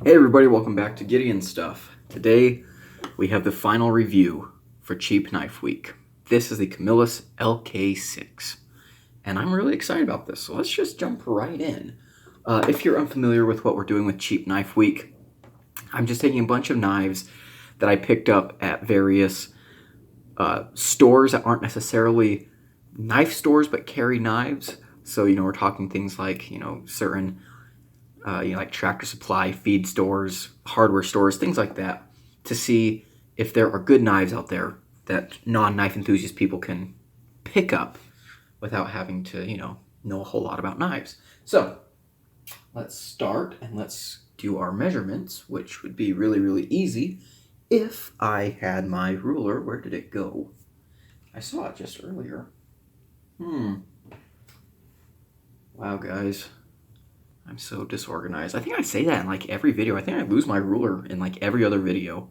Hey everybody, welcome back to Gideon Stuff. Today we have the final review for Cheap Knife Week. This is the Camillus LK-6, and I'm really excited about this, so let's just jump right in. If you're unfamiliar with what we're doing with Cheap Knife Week, I'm just taking a bunch of knives that I picked up at various stores that aren't necessarily knife stores but carry knives. So, we're talking things like, certain like Tractor Supply, feed stores, hardware stores, things like that, to see if there are good knives out there that non-knife enthusiast people can pick up without having to, know a whole lot about knives. So let's start and let's do our measurements, which would be really, really easy if I had my ruler. Where did it go? I saw it just earlier. Wow, guys. I'm so disorganized. I think I say that in like every video. I think I lose my ruler in like every other video.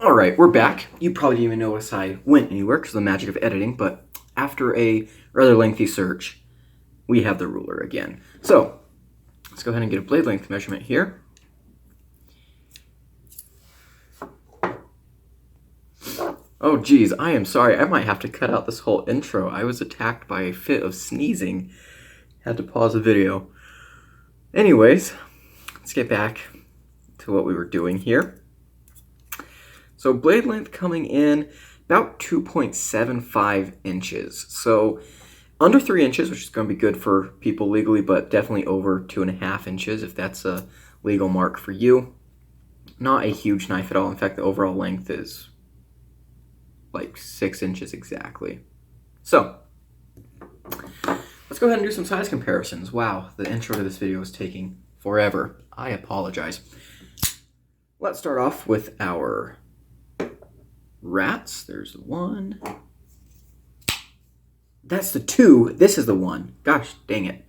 Alright, we're back. You probably didn't even notice I went anywhere because of the magic of editing, but after a rather lengthy search, we have the ruler again. So, let's go ahead and get a blade length measurement here. Oh geez, I am sorry. I might have to cut out this whole intro. I was attacked by a fit of sneezing. Had to pause the video. Anyways, let's get back to what we were doing here. So blade length coming in about 2.75 inches. So under 3 inches, which is going to be good for people legally, but definitely over 2.5 inches if that's a legal mark for you. Not a huge knife at all. In fact, the overall length is like 6 inches exactly. So let's go ahead and do some size comparisons. Wow, the intro to this video is taking forever. I apologize. Let's start off with our rats. There's the one. That's the two. This is the one. Gosh, dang it.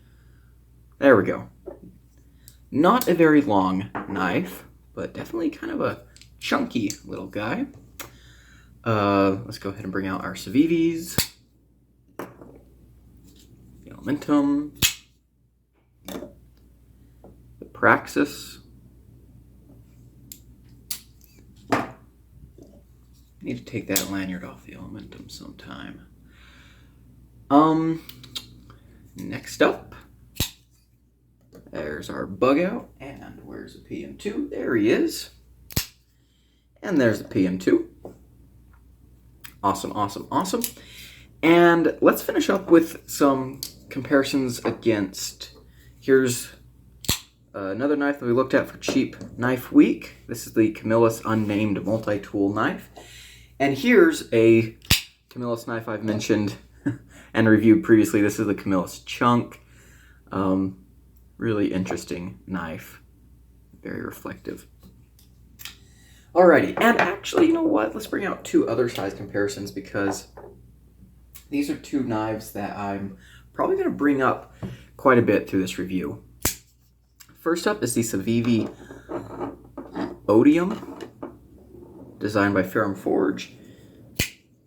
There we go. Not a very long knife, but definitely kind of a chunky little guy. Let's go ahead and bring out our Civivis. Momentum, the Praxis. Need to take that lanyard off the Elementum sometime. Next up, there's our bug out, and where's the PM2? There he is. And there's the PM2. Awesome, awesome, awesome. And let's finish up with some comparisons against, here's another knife that we looked at for Cheap Knife Week. This is the Camillus unnamed multi-tool knife. And here's a Camillus knife I've mentioned and reviewed previously. This is the Camillus Chunk. Really interesting knife. Very reflective. Alrighty, and actually, you know what? Let's bring out two other size comparisons because these are two knives that I'm probably going to bring up quite a bit through this review. First up is the Civivi Odium, designed by Ferrum Forge,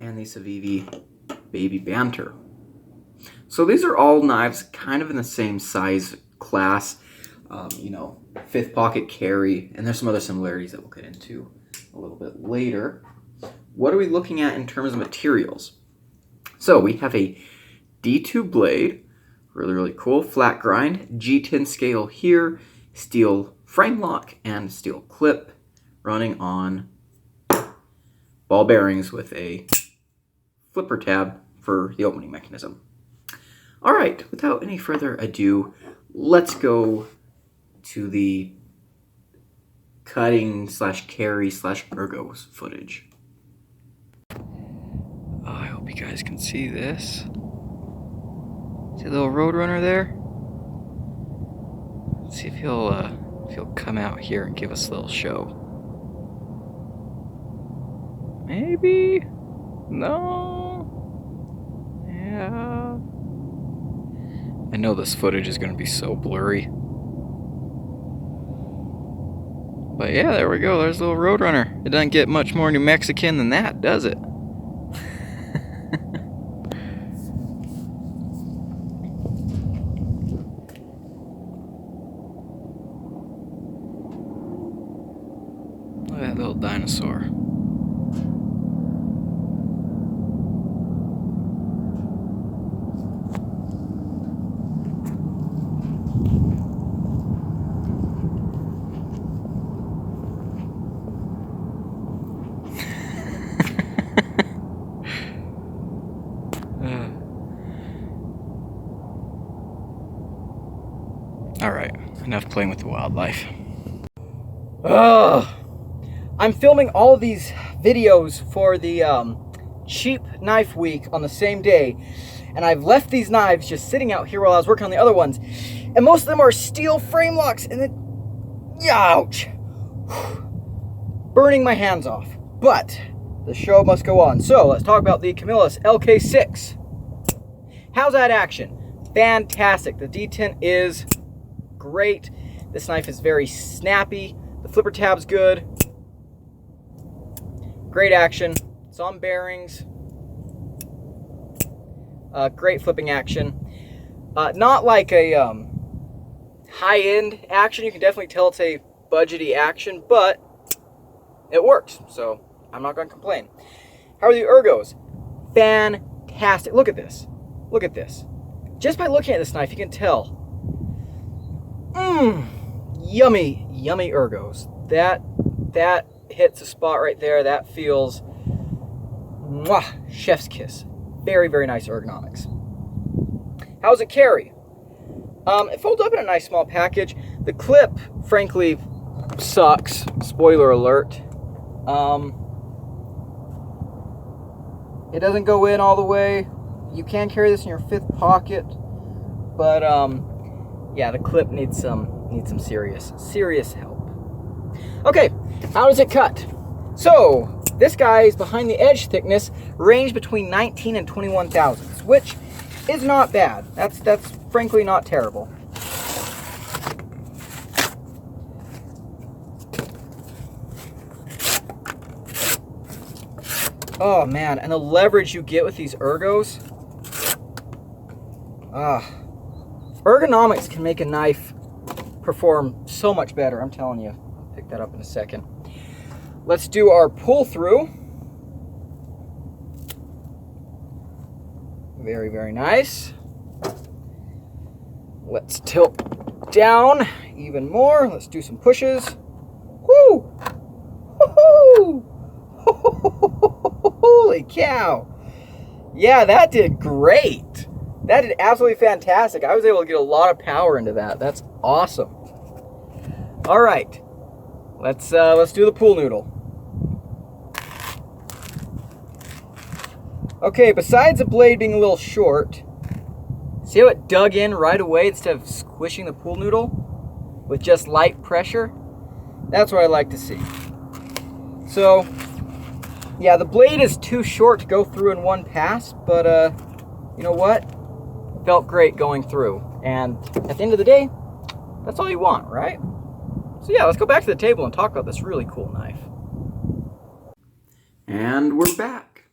and the Civivi Baby Banter. So these are all knives kind of in the same size class, fifth pocket carry, and there's some other similarities that we'll get into a little bit later. What are we looking at in terms of materials? So we have a D2 blade, really, really cool, flat grind, G10 scale here, steel frame lock, and steel clip, running on ball bearings with a flipper tab for the opening mechanism. All right, without any further ado, let's go to the cutting / carry / ergo footage. I hope you guys can see this. See a little Roadrunner there? Let's see if he'll come out here and give us a little show. Maybe? No? Yeah. I know this footage is going to be so blurry. But yeah, there we go. There's a little Roadrunner. It doesn't get much more New Mexican than that, does it? Look at that little dinosaur. All right, enough playing with the wildlife. I'm filming all of these videos for the cheap knife week on the same day, and I've left these knives just sitting out here while I was working on the other ones, and most of them are steel frame locks, and it, ouch, burning my hands off. But the show must go on. So let's talk about the Camillus LK-6. How's that action? Fantastic. The detent is great. This knife is very snappy. The flipper tab's good. Great action. It's on bearings. Great flipping action. Not like a high-end action. You can definitely tell it's a budgety action, but it works. So I'm not going to complain. How are the ergos? Fantastic. Look at this. Look at this. Just by looking at this knife, you can tell. Yummy, yummy ergos. That hits a spot right there. That feels, mwah, chef's kiss. Very, very nice ergonomics. How's it carry? It folds up in a nice small package. The clip, frankly, sucks. Spoiler alert. It doesn't go in all the way. You can carry this in your fifth pocket, but yeah, the clip needs some serious help. Okay, how does it cut? So this guy's behind the edge thickness range between 19 and 21 thousandths, which is not bad. That's frankly not terrible. Oh man, and the leverage you get with these ergos. Ergonomics can make a knife perform so much better, I'm telling you. I'll pick that up in a second. Let's do our pull through. Very, very nice. Let's tilt down even more. Let's do some pushes. Woo! Woo-hoo! Holy cow! Yeah, that did great. That did absolutely fantastic. I was able to get a lot of power into that. That's awesome. All right, let's do the pool noodle. Okay, besides the blade being a little short, see how it dug in right away instead of squishing the pool noodle with just light pressure? That's what I like to see. So, yeah, the blade is too short to go through in one pass, but you know what? It felt great going through. And at the end of the day, that's all you want, right? So yeah, let's go back to the table and talk about this really cool knife. And we're back.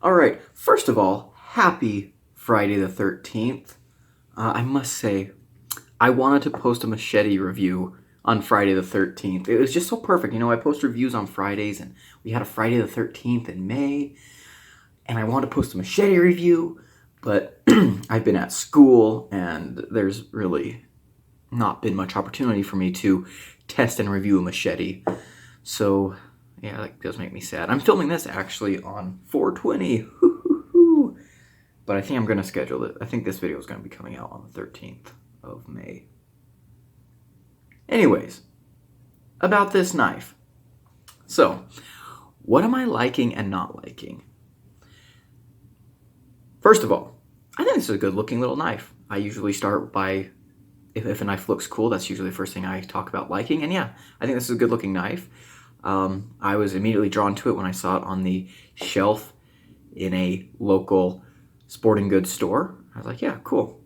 All right, first of all, happy Friday the 13th. I must say, I wanted to post a machete review on Friday the 13th. It was just so perfect. You know, I post reviews on Fridays, and we had a Friday the 13th in May, and I wanted to post a machete review, but I've been at school, and there's really not been much opportunity for me to test and review a machete. So, yeah, that does make me sad. I'm filming this actually on 4/20. But I think I'm going to schedule it. I think this video is going to be coming out on the 13th of May. Anyways, about this knife. So, what am I liking and not liking? First of all, I think this is a good looking little knife. I usually start by, if a knife looks cool, that's usually the first thing I talk about liking. And yeah, I think this is a good looking knife. I was immediately drawn to it when I saw it on the shelf in a local sporting goods store. I was like, yeah, cool.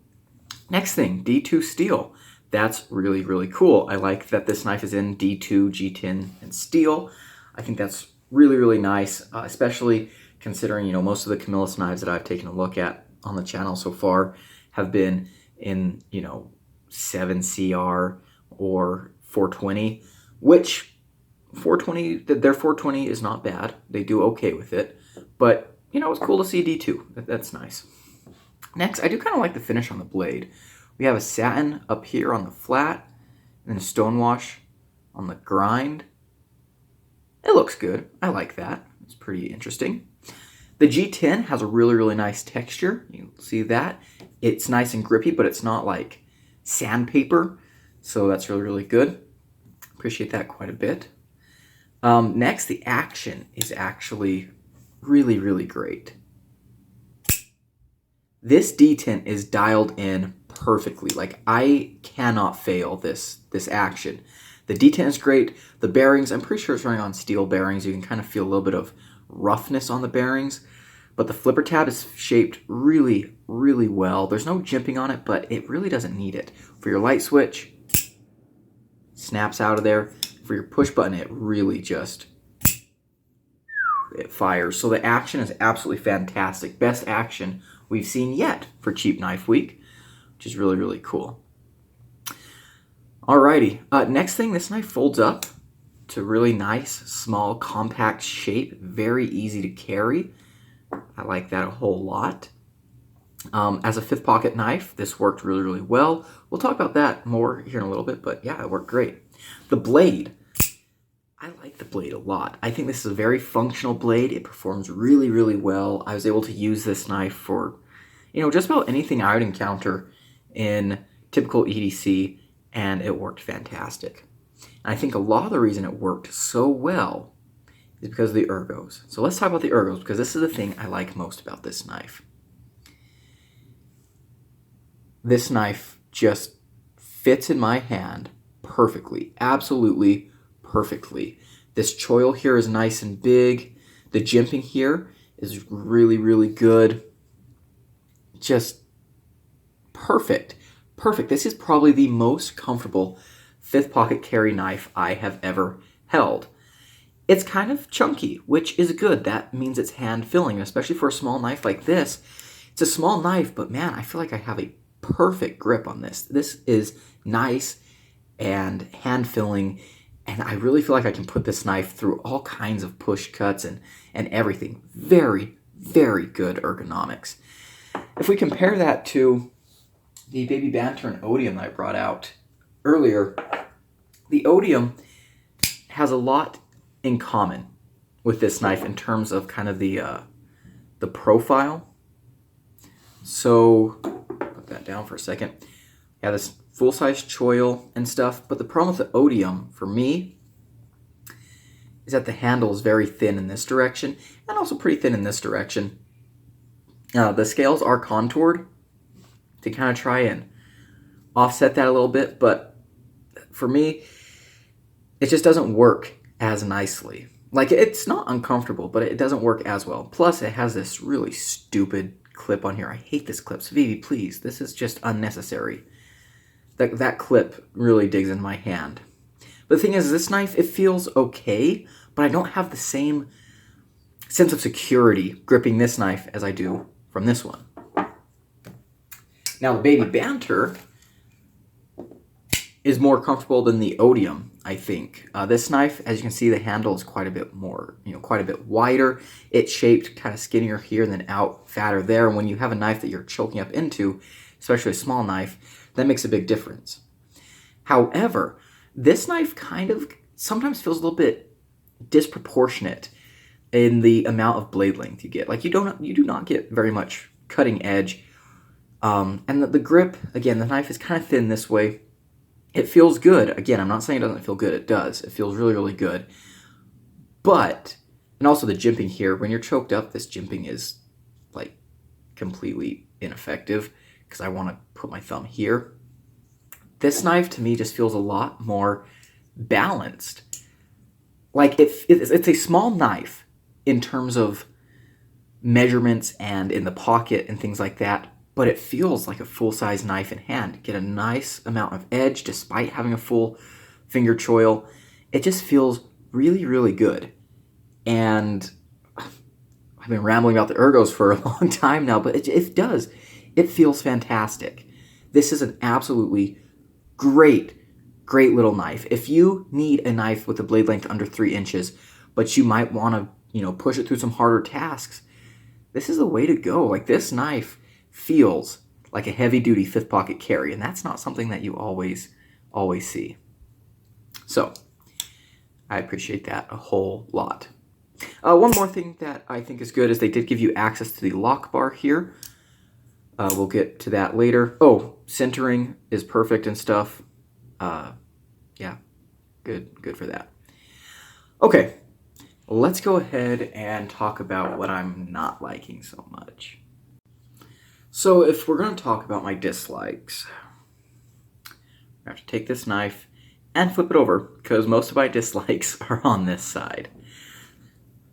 Next thing, D2 steel. That's really, really cool. I like that this knife is in D2, G10, and steel. I think that's really, really nice, especially considering, you know, most of the Camillus knives that I've taken a look at on the channel so far have been in, you know, 7CR or 420, which 420, their 420 is not bad. They do okay with it. But, it's cool to see D2. That's nice. Next, I do kind of like the finish on the blade. We have a satin up here on the flat, and then a stonewash on the grind. It looks good. I like that. It's pretty interesting. The G10 has a really, really nice texture. You can see that. It's nice and grippy, but it's not like sandpaper. So that's really, really good. Appreciate that quite a bit. Next, the action is actually really, really great. This D10 is dialed in perfectly. Like, I cannot fail this action. The D10 is great. The bearings, I'm pretty sure it's running on steel bearings. You can kind of feel a little bit of roughness on the bearings. But the flipper tab is shaped really, really well. There's no jimping on it, but it really doesn't need it. For your light switch, snaps out of there. For your push button, it really just, it fires. So the action is absolutely fantastic. Best action we've seen yet for Cheap Knife Week, which is really, really cool. Alrighty, next thing, this knife folds up to really nice, small, compact shape. Very easy to carry. I like that a whole lot. As a 5th pocket knife, this worked really, really well. We'll talk about that more here in a little bit, but yeah, it worked great. The blade. I like the blade a lot. I think this is a very functional blade. It performs really, really well. I was able to use this knife for, just about anything I would encounter in typical EDC, and it worked fantastic. And I think a lot of the reason it worked so well is because of the ergos. So let's talk about the ergos, because this is the thing I like most about this knife. This knife just fits in my hand perfectly, absolutely perfectly. This choil here is nice and big. The jimping here is really, really good. Just perfect. Perfect. This is probably the most comfortable 5th pocket carry knife I have ever held. It's kind of chunky, which is good. That means it's hand filling, especially for a small knife like this. It's a small knife, but man, I feel like I have a perfect grip on this. This is nice and hand filling, and I really feel like I can put this knife through all kinds of push cuts and everything. Very, very good ergonomics. If we compare that to the Baby Banter and Odium that I brought out earlier, the Odium has a lot in common with this knife in terms of kind of the profile. So, put that down for a second. Yeah, this full-size choil and stuff, but the problem with the Odium, for me, is that the handle is very thin in this direction, and also pretty thin in this direction. The scales are contoured to kind of try and offset that a little bit, but for me, it just doesn't work as nicely. Like, it's not uncomfortable, but it doesn't work as well. Plus, it has this really stupid clip on here. I hate this clip. So, Vivi, please, this is just unnecessary. That clip really digs in my hand. But the thing is, this knife, it feels okay, but I don't have the same sense of security gripping this knife as I do from this one. Now, the Baby Banter is more comfortable than the Odium, I think. This knife, as you can see, the handle is quite a bit more, quite a bit wider. It's shaped kind of skinnier here and then out fatter there. And when you have a knife that you're choking up into, especially a small knife, that makes a big difference. However, this knife kind of sometimes feels a little bit disproportionate in the amount of blade length you get. Like, you do not get very much cutting edge. And the grip, again, the knife is kind of thin this way. It feels good. Again, I'm not saying it doesn't feel good. It does. It feels really, really good. But, and also the jimping here, when you're choked up, this jimping is, like, completely ineffective because I want to put my thumb here. This knife, to me, just feels a lot more balanced. Like, it's a small knife in terms of measurements and in the pocket and things like that, but it feels like a full-size knife in hand. Get a nice amount of edge despite having a full finger choil. It just feels really, really good. And I've been rambling about the ergos for a long time now, but it does. It feels fantastic. This is an absolutely great great little knife. If you need a knife with a blade length under 3 inches, but you might want to, push it through some harder tasks, this is the way to go. Like, this knife feels like a heavy-duty fifth pocket carry, and that's not something that you always see. So, I appreciate that a whole lot. One more thing that I think is good is they did give you access to the lock bar here. We'll get to that later. Oh, centering is perfect and stuff. Yeah, good for that. Okay, let's go ahead and talk about what I'm not liking so much. So if we're going to talk about my dislikes, I have to take this knife and flip it over because most of my dislikes are on this side.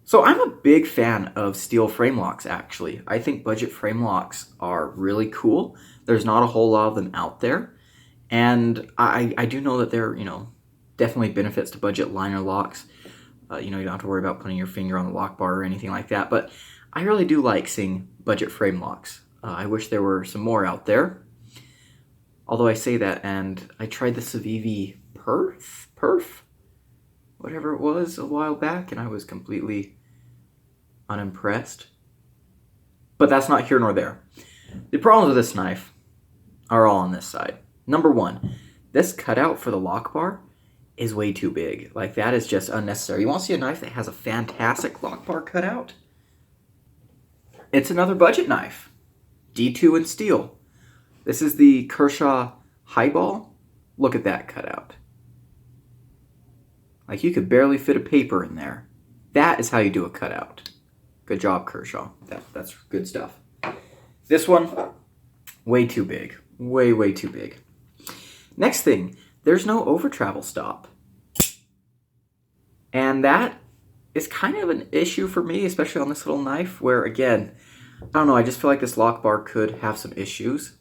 So I'm a big fan of steel frame locks, actually. I think budget frame locks are really cool. There's not a whole lot of them out there. And I do know that there, definitely benefits to budget liner locks. You don't have to worry about putting your finger on the lock bar or anything like that. But I really do like seeing budget frame locks. I wish there were some more out there. Although I say that, and I tried the Civivi Perf, whatever it was, a while back, and I was completely unimpressed. But that's not here nor there. The problems with this knife are all on this side. Number one, this cutout for the lock bar is way too big. Like, that is just unnecessary. You want to see a knife that has a fantastic lock bar cutout? It's another budget knife. D2 in steel. This is the Kershaw Highball. Look at that cutout. Like, you could barely fit a paper in there. That is how you do a cutout. Good job, Kershaw. That's good stuff. This one, way too big. Way too big. Next thing, there's no over travel stop. And that is kind of an issue for me, especially on this little knife where, again, I don't know, I just feel like this lock bar could have some issues.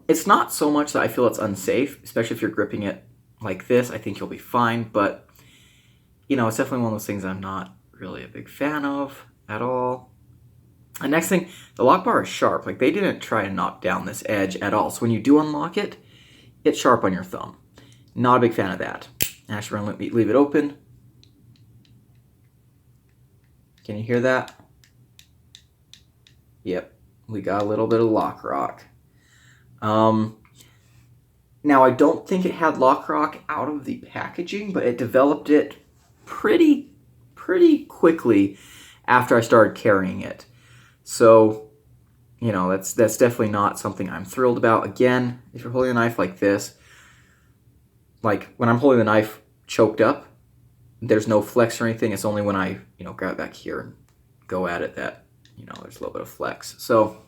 It's not so much that I feel it's unsafe, especially if you're gripping it like this. I think you'll be fine, but, it's definitely one of those things I'm not really a big fan of at all. And next thing, the lock bar is sharp. Like, they didn't try to knock down this edge at all. So when you do unlock it, it's sharp on your thumb. Not a big fan of that. And I should leave it open. Can you hear that? Yep, we got a little bit of lock rock. Now, I don't think it had lock rock out of the packaging, but it developed it pretty quickly after I started carrying it. So, that's definitely not something I'm thrilled about. Again, if you're holding a knife like this, like when I'm holding the knife choked up, there's no flex or anything. It's only when I, grab it back here and go at it that, there's a little bit of flex. So,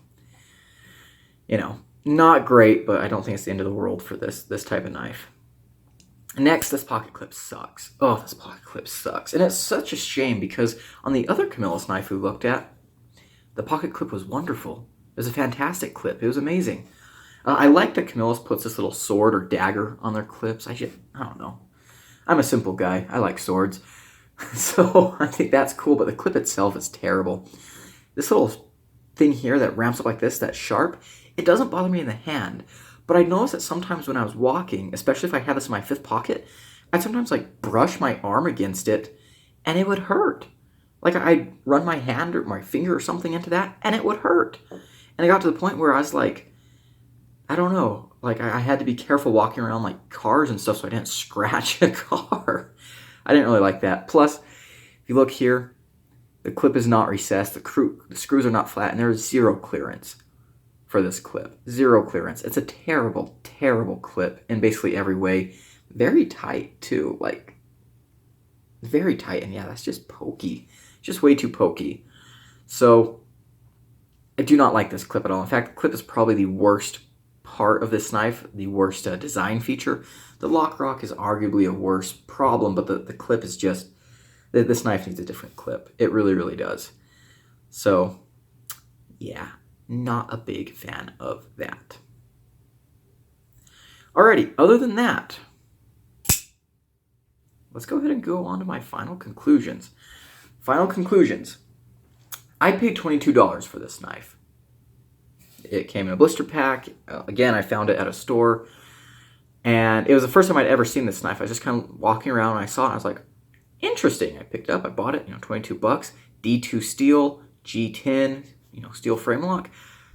not great, but I don't think it's the end of the world for this type of knife. Next, this pocket clip sucks. Oh, this pocket clip sucks. And it's such a shame because on the other Camillus knife we looked at, the pocket clip was wonderful. It was a fantastic clip. It was amazing. I like that Camillus puts this little sword or dagger on their clips. I don't know. I'm a simple guy. I like swords. So I think that's cool, but the clip itself is terrible. This little thing here that ramps up like this, that's sharp, it doesn't bother me in the hand. But I noticed that sometimes when I was walking, especially if I had this in my fifth pocket, I'd sometimes brush my arm against it and it would hurt. Like, I'd run my hand or my finger or something into that and it would hurt. And I got to the point where I was like, I don't know, I had to be careful walking around cars and stuff so I didn't scratch a car. I didn't really like that. Plus, if you look here, the clip is not recessed, the screws are not flat, and there's zero clearance for this clip. Zero clearance. It's a terrible, terrible clip in basically every way. Very tight, too. Very tight, and yeah, that's just pokey. Just way too pokey. So, I do not like this clip at all. In fact, the clip is probably the worst part of this knife, the worst design feature. The lock rock is arguably a worse problem, but the clip is just, this knife needs a different clip. It really, really does. So, yeah, not a big fan of that. Alrighty, other than that, let's go ahead and go on to my final conclusions. Final conclusions. I paid $22 for this knife. It came in a blister pack. Again, I found it at a store. And it was the first time I'd ever seen this knife. I was just kind of walking around and I saw it and I was like, interesting. I picked it up, I bought it, $22, D2 steel, G10, steel frame lock.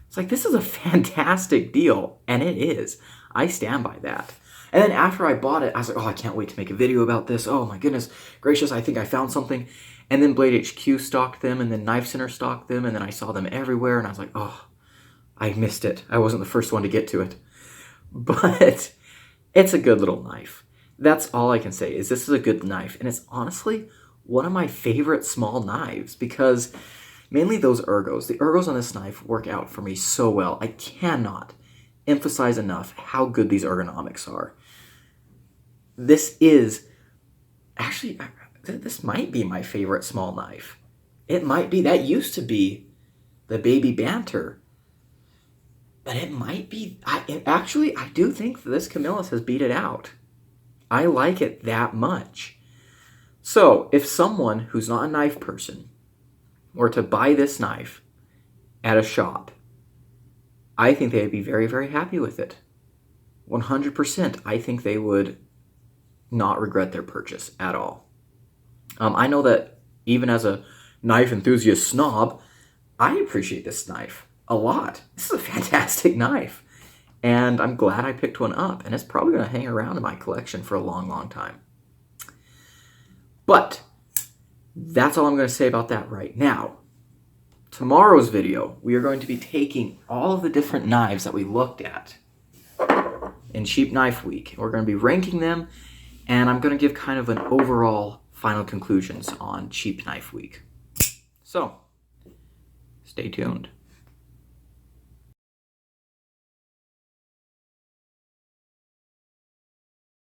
It's like, this is a fantastic deal, and it is. I stand by that. And then after I bought it, I was like, oh, I can't wait to make a video about this. Oh my goodness gracious, I think I found something. And then Blade HQ stocked them, and then Knife Center stocked them, and then I saw them everywhere, and I was like, oh, I missed it. I wasn't the first one to get to it. But it's a good little knife. That's all I can say, is this is a good knife. And it's honestly one of my favorite small knives, because mainly those ergos. The ergos on this knife work out for me so well. I cannot emphasize enough how good these ergonomics are. This is actually, this might be my favorite small knife. It might be. That used to be the Baby Banter. But it might be, I do think that this Camillus has beat it out. I like it that much. So if someone who's not a knife person were to buy this knife at a shop, I think they'd be very, very happy with it. 100%. I think they would not regret their purchase at all. I know that even as a knife enthusiast snob, I appreciate this knife a lot. This is a fantastic knife. And I'm glad I picked one up. And it's probably going to hang around in my collection for a long, long time. But that's all I'm going to say about that right now. Tomorrow's video, we are going to be taking all of the different knives that we looked at in Cheap Knife Week. We're going to be ranking them, and I'm going to give kind of an overall final conclusions on Cheap Knife Week. So, stay tuned.